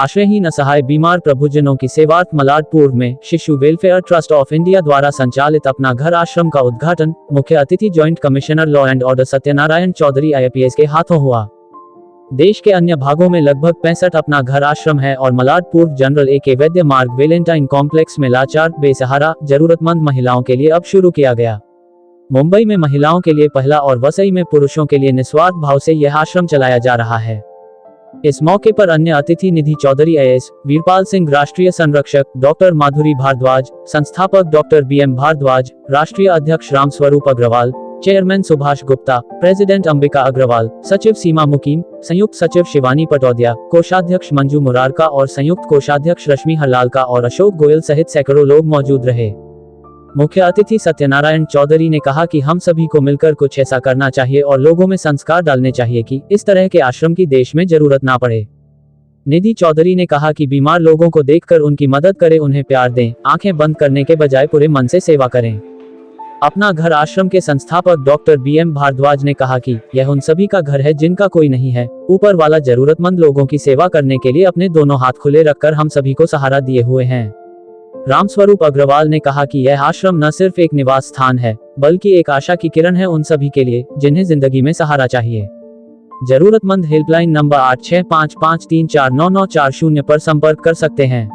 आश्रयहीन असहाय बीमार प्रभुजनों की सेवार्थ मलारपुर में शिशु वेलफेयर ट्रस्ट ऑफ इंडिया द्वारा संचालित अपना घर आश्रम का उद्घाटन मुख्य अतिथि joint commissioner law and order Satyanarayana Chaudhary IPS के हाथों हुआ। देश के अन्य भागों में लगभग 65 अपना घर आश्रम है और मलारपुर जनरल AK वैद्य मार्ग वेलेंटाइन कॉम्प्लेक्स में लाचार बेसहारा जरूरतमंद महिलाओं के लिए अब शुरू किया गया। मुंबई में महिलाओं के लिए पहला और वसई में पुरुषों के लिए निस्वार्थ भाव से यह आश्रम चलाया जा रहा है। इस मौके पर अन्य अतिथि निधि चौधरी IAS, वीरपाल सिंह राष्ट्रीय संरक्षक, डॉक्टर माधुरी भारद्वाज, संस्थापक डॉक्टर BM भारद्वाज, राष्ट्रीय अध्यक्ष रामस्वरूप अग्रवाल, चेयरमैन सुभाष गुप्ता, प्रेसिडेंट अंबिका अग्रवाल, सचिव सीमा मुकीम, संयुक्त सचिव शिवानी पटौदिया, कोषाध्यक्ष मंजू मुरारका और संयुक्त कोषाध्यक्ष रश्मि हलालका और अशोक गोयल सहित सैकड़ों लोग मौजूद रहे। मुख्य अतिथि सत्यनारायण चौधरी ने कहा कि हम सभी को मिलकर कुछ ऐसा करना चाहिए और लोगों में संस्कार डालने चाहिए कि इस तरह के आश्रम की देश में जरूरत ना पड़े। निधि चौधरी ने कहा कि बीमार लोगों को देखकर उनकी मदद करें, उन्हें प्यार दें, आंखें बंद करने के बजाय पूरे मन से सेवा करें। अपना घर आश्रम के संस्थापक डॉक्टर BM भारद्वाज ने कहा कि यह उन सभी का घर है जिनका कोई नहीं है। ऊपर वाला जरूरतमंद लोगों की सेवा करने के लिए अपने दोनों हाथ खुले रखकर हम सभी को सहारा दिए हुए हैं। रामस्वरूप अग्रवाल ने कहा कि यह आश्रम न सिर्फ एक निवास स्थान है बल्कि एक आशा की किरण है उन सभी के लिए जिन्हें जिंदगी में सहारा चाहिए। जरूरतमंद हेल्पलाइन नंबर 8655349940 पर संपर्क कर सकते हैं।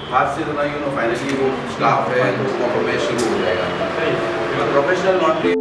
हाथ से फाइनली वो स्टाफ है तो परफॉर्मेंस शुरू हो जाएगा। प्रोफेशनल नॉट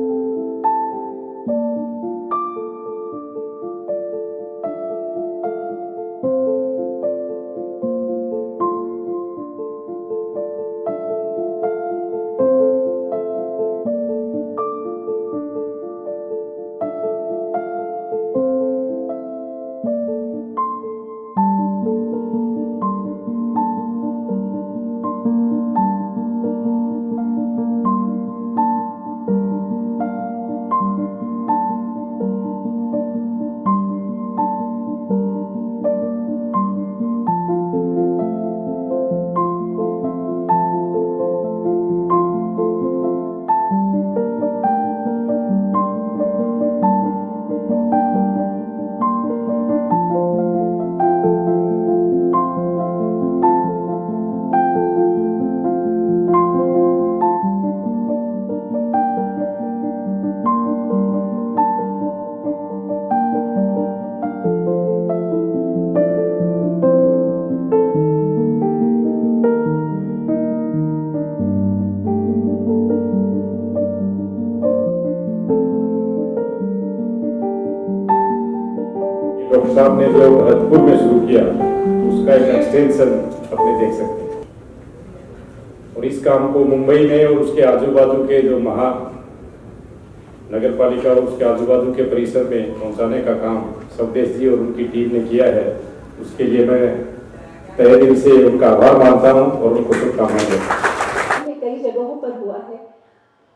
डॉक्टर साहब ने जो भरतपुर में शुरू किया उसका एक एक्सटेंशन अपने देख सकते हैं और इस काम को मुंबई में और उसके आजू बाजू के जो नगर पालिका और उसके आजू बाजू के परिसर में पहुंचाने का काम स्वदेश जी और उनकी टीम ने किया है। उसके लिए मैं तहे दिल से उनका आभार मानता हूं और उनको शुभकामनाएं देता हूं। कई जगहों पर हुआ है,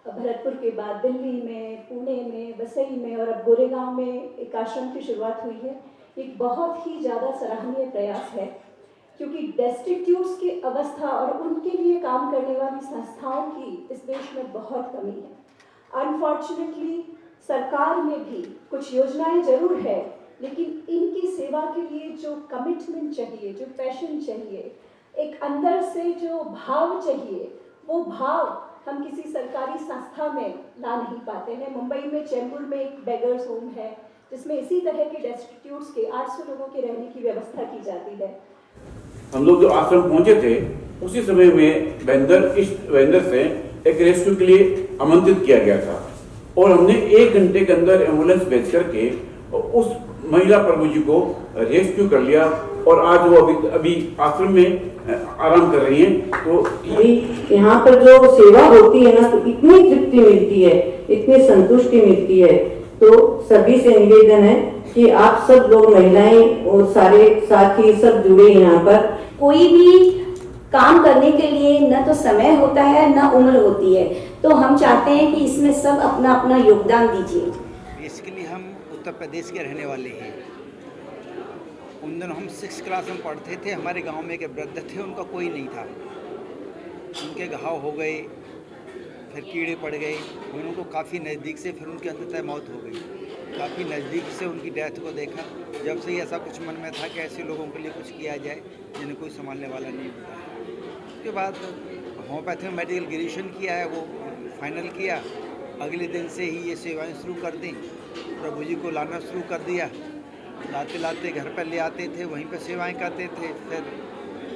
भरतपुर के बाद दिल्ली में, पुणे में, वसई में और अब गोरेगांव में एक आश्रम की शुरुआत हुई है। एक बहुत ही ज़्यादा सराहनीय प्रयास है क्योंकि डेस्टिट्यूट्स की अवस्था और उनके लिए काम करने वाली संस्थाओं की इस देश में बहुत कमी है। अनफॉर्चुनेटली सरकार में भी कुछ योजनाएं जरूर है लेकिन इनकी सेवा के लिए जो कमिटमेंट चाहिए, जो पैशन चाहिए, एक अंदर से जो भाव चाहिए, वो भाव हम किसी सरकारी संस्था में ला नहीं पाते हैं। मुंबई में चेंबूर में एक बेगर्स होम है जिसमें इसी तरह के डेस्टिट्यूट्स के 800 लोगों के रहने की व्यवस्था की जाती है। हम लोग जो आश्रम पहुंचे थे उसी समय में वेंदर से एक रेस्क्यू के लिए आमंत्रित किया गया था और हमने 1 घंटे के अंदर एम्बुलेंस भेज करके उस महिला प्रभु जी को रेस्क्यू कर लिया और आज वो अभी आश्रम में आराम कर रही हैं। तो यहाँ पर जो सेवा होती है ना तो इतनी तृप्ति मिलती है, इतनी संतुष्टि मिलती है। तो सभी से निवेदन है कि आप सब लोग महिलाएं और सारे साथी सब जुड़े यहाँ पर। कोई भी काम करने के लिए न तो समय होता है न उम्र होती है, तो हम चाहते हैं कि इसमें सब अपना अपना योगदान दीजिए। बेसिकली हम उत्तर प्रदेश के रहने वाले हैं। उन दिनों हम 6th क्लास में पढ़ते थे। हमारे गांव में एक वृद्ध थे, उनका कोई नहीं था, उनके घाव हो गए, फिर कीड़े पड़ गए, फिर उनको काफ़ी नज़दीक से फिर उनकी अंततः मौत हो गई। काफ़ी नज़दीक से उनकी डेथ को देखा। जब से ही ऐसा कुछ मन में था कि ऐसे लोगों के लिए कुछ किया जाए जिन्हें कोई संभालने वाला नहीं होता है। उसके बाद होम्योपैथी में मेडिकल ग्रेजुएशन किया है, वो फाइनल किया। अगले दिन से ही ये सेवाएं शुरू कर दी, प्रभु जी को लाना शुरू कर दिया। लाते लाते घर पर ले आते थे, वहीं पर सेवाएं करते थे। फिर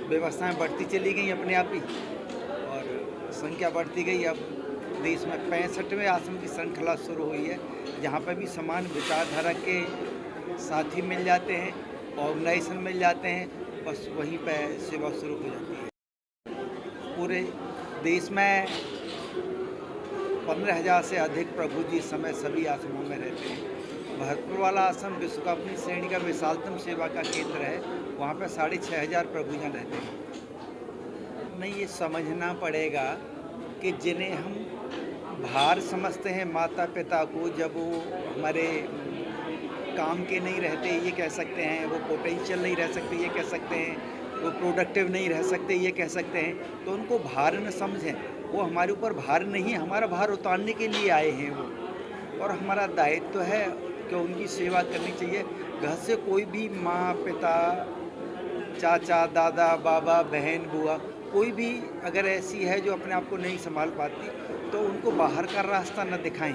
व्यवस्थाएं बढ़ती चली गई अपने आप ही और संख्या बढ़ती गई। अब देश में 65वें आश्रम की श्रृंखला शुरू हुई है, जहाँ पर भी समान विचारधारा के साथी मिल जाते हैं, ऑर्गेनाइजेशन मिल जाते हैं, बस वहीं पर सेवा शुरू हो जाती है। पूरे देश में 15,000 से अधिक प्रभु जी इस समय सभी आश्रमों में रहते हैं। भरतपुर वाला आश्रम विश्व का अपनी श्रेणी का विशालतम सेवा का केंद्र है, वहाँ पर 6,500 प्रभुजन रहते हैं। नहीं, ये समझना पड़ेगा कि जिन्हें हम भार समझते हैं माता पिता को, जब वो हमारे काम के नहीं रहते ये कह सकते हैं, वो पोटेंशियल नहीं रह सकते ये कह सकते हैं, वो प्रोडक्टिव नहीं रह सकते ये कह सकते हैं, तो उनको भार न समझें। वो हमारे ऊपर भार नहीं, हमारा भार उतारने के लिए आए हैं वो, और हमारा दायित्व है कि उनकी सेवा करनी चाहिए। घर से कोई भी माँ पिता चाचा दादा बाबा बहन बुआ कोई भी अगर ऐसी है जो अपने आप को नहीं संभाल पाती, तो उनको बाहर का रास्ता न दिखाएं,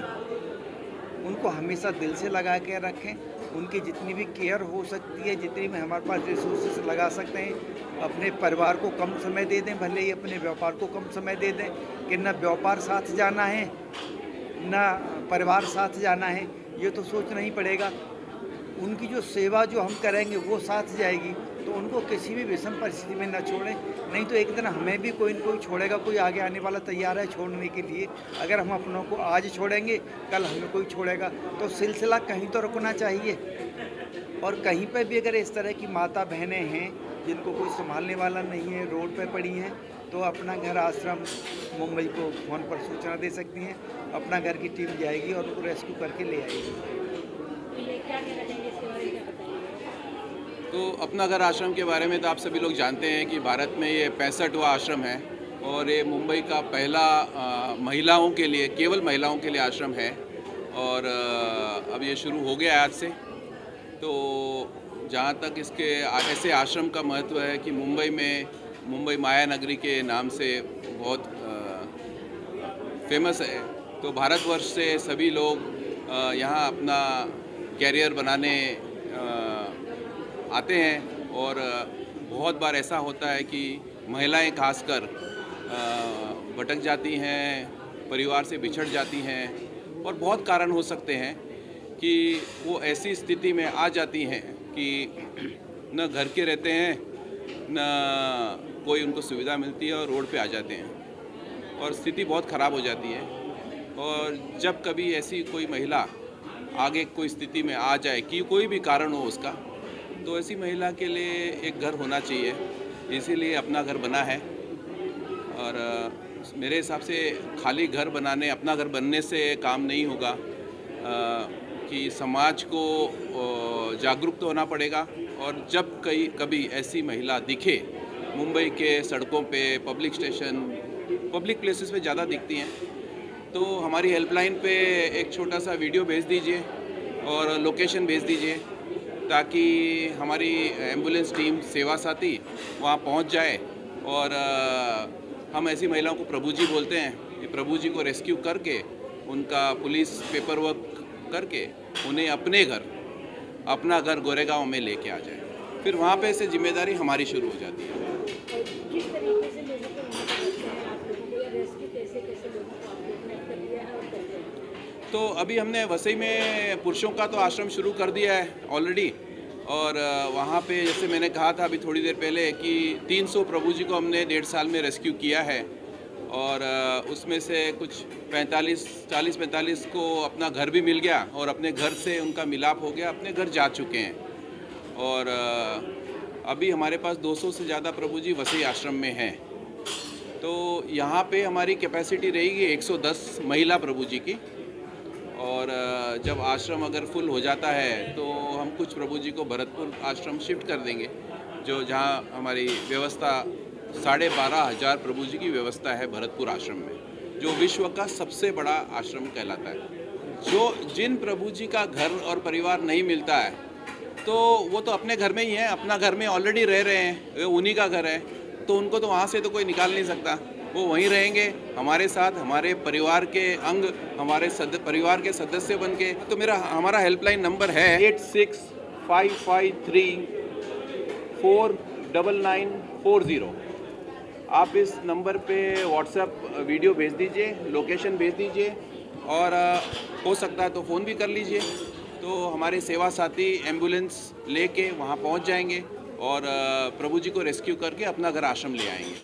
उनको हमेशा दिल से लगा के रखें। उनकी जितनी भी केयर हो सकती है, जितनी भी हमारे पास रिसोर्सेस लगा सकते हैं, अपने परिवार को कम समय दे दें, भले ही अपने व्यापार को कम समय दे दें, कि न व्यापार साथ जाना है न परिवार साथ जाना है, ये तो सोचना ही पड़ेगा। उनकी जो सेवा जो हम करेंगे वो साथ जाएगी, तो उनको किसी भी विषम परिस्थिति में न छोड़ें, नहीं तो एक दिन हमें भी कोई न कोई छोड़ेगा, कोई आगे आने वाला तैयार है छोड़ने के लिए। अगर हम अपनों को आज छोड़ेंगे, कल हमें कोई छोड़ेगा, तो सिलसिला कहीं तो रुकना चाहिए। और कहीं पर भी अगर इस तरह की माता बहनें हैं जिनको कोई संभालने वाला नहीं है, रोड पर पड़ी हैं, तो अपना घर आश्रम मुंबई को फ़ोन पर सूचना दे सकती हैं, अपना घर की टीम जाएगी और उनको रेस्क्यू करके ले आएगी। तो अपना घर आश्रम के बारे में तो आप सभी लोग जानते हैं कि भारत में ये 65वां आश्रम है और ये मुंबई का पहला महिलाओं के लिए, केवल महिलाओं के लिए आश्रम है। और अब ये शुरू हो गया आज से। तो जहाँ तक इसके ऐसे आश्रम का महत्व है कि मुंबई में मुंबई माया नगरी के नाम से बहुत फेमस है। तो भारतवर्ष से सभी लोग यहाँ अपना कैरियर बनाने आते हैं और बहुत बार ऐसा होता है कि महिलाएं खासकर भटक जाती हैं, परिवार से बिछड़ जाती हैं और बहुत कारण हो सकते हैं कि वो ऐसी स्थिति में आ जाती हैं कि न घर के रहते हैं न कोई उनको सुविधा मिलती है और रोड पे आ जाते हैं और स्थिति बहुत ख़राब हो जाती है। और जब कभी ऐसी कोई महिला आगे कोई स्थिति में आ जाए कि कोई भी कारण हो उसका, तो ऐसी महिला के लिए एक घर होना चाहिए, इसीलिए अपना घर बना है। और मेरे हिसाब से खाली घर बनाने, अपना घर बनने से काम नहीं होगा, कि समाज को जागरूक तो होना पड़ेगा। और जब कभी ऐसी महिला दिखे मुंबई के सड़कों पे, पब्लिक स्टेशन, पब्लिक प्लेसेस पे ज़्यादा दिखती हैं, तो हमारी हेल्पलाइन पे एक छोटा सा वीडियो भेज दीजिए और लोकेशन भेज दीजिए, ताकि हमारी एम्बुलेंस टीम सेवा साथी वहाँ पहुँच जाए। और हम ऐसी महिलाओं को प्रभु जी बोलते हैं, कि प्रभु जी को रेस्क्यू करके उनका पुलिस पेपर वर्क करके उन्हें अपना घर गोरेगांव में लेके आ जाए। फिर वहाँ पे से जिम्मेदारी हमारी शुरू हो जाती है। किस तरीके से लोगों को वहाँ पहुँचते हैं आप लोगों को, या रेस्क्यू कैसे लोगों को आपने कनेक्ट कर दिया है और करते हैं? तो अभी हमने वसई में पुरुषों का तो आश्रम शुरू कर दिया है ऑलरेडी। और वहाँ पे जैसे मैंने कहा था अभी थोड़ी देर पहले कि 300 प्रभु जी को हमने 1.5 साल में रेस्क्यू किया है। और उसमें से कुछ 40-45 को अपना घर भी मिल गया और अपने घर से उनका मिलाप हो गया, अपने घर जा चुके हैं। और अभी हमारे पास 200 से ज़्यादा प्रभु जी वसई आश्रम में हैं। तो यहाँ पे हमारी कैपेसिटी रहेगी 110 महिला प्रभु जी की। और जब आश्रम अगर फुल हो जाता है तो हम कुछ प्रभु जी को भरतपुर आश्रम शिफ्ट कर देंगे, जो जहाँ हमारी व्यवस्था 12,500 प्रभु जी की व्यवस्था है भरतपुर आश्रम में। जो विश्व का सबसे बड़ा आश्रम कहलाता है। जिन प्रभु जी का घर और परिवार नहीं मिलता है तो वो तो अपने घर में ही है, अपना घर में ऑलरेडी रह रहे हैं, उन्हीं का घर है, तो उनको तो वहाँ से तो कोई निकाल नहीं सकता। वो वहीं रहेंगे हमारे साथ, हमारे परिवार के अंग, हमारे परिवार के सदस्य बन के। तो हमारा हेल्पलाइन नंबर है 8655349940। आप इस नंबर पे व्हाट्सएप वीडियो भेज दीजिए, लोकेशन भेज दीजिए, और हो सकता है तो फ़ोन भी कर लीजिए। तो हमारे सेवा साथी एम्बुलेंस लेके वहाँ पहुँच जाएंगे और प्रभु जी को रेस्क्यू करके अपना घर आश्रम ले आएंगे।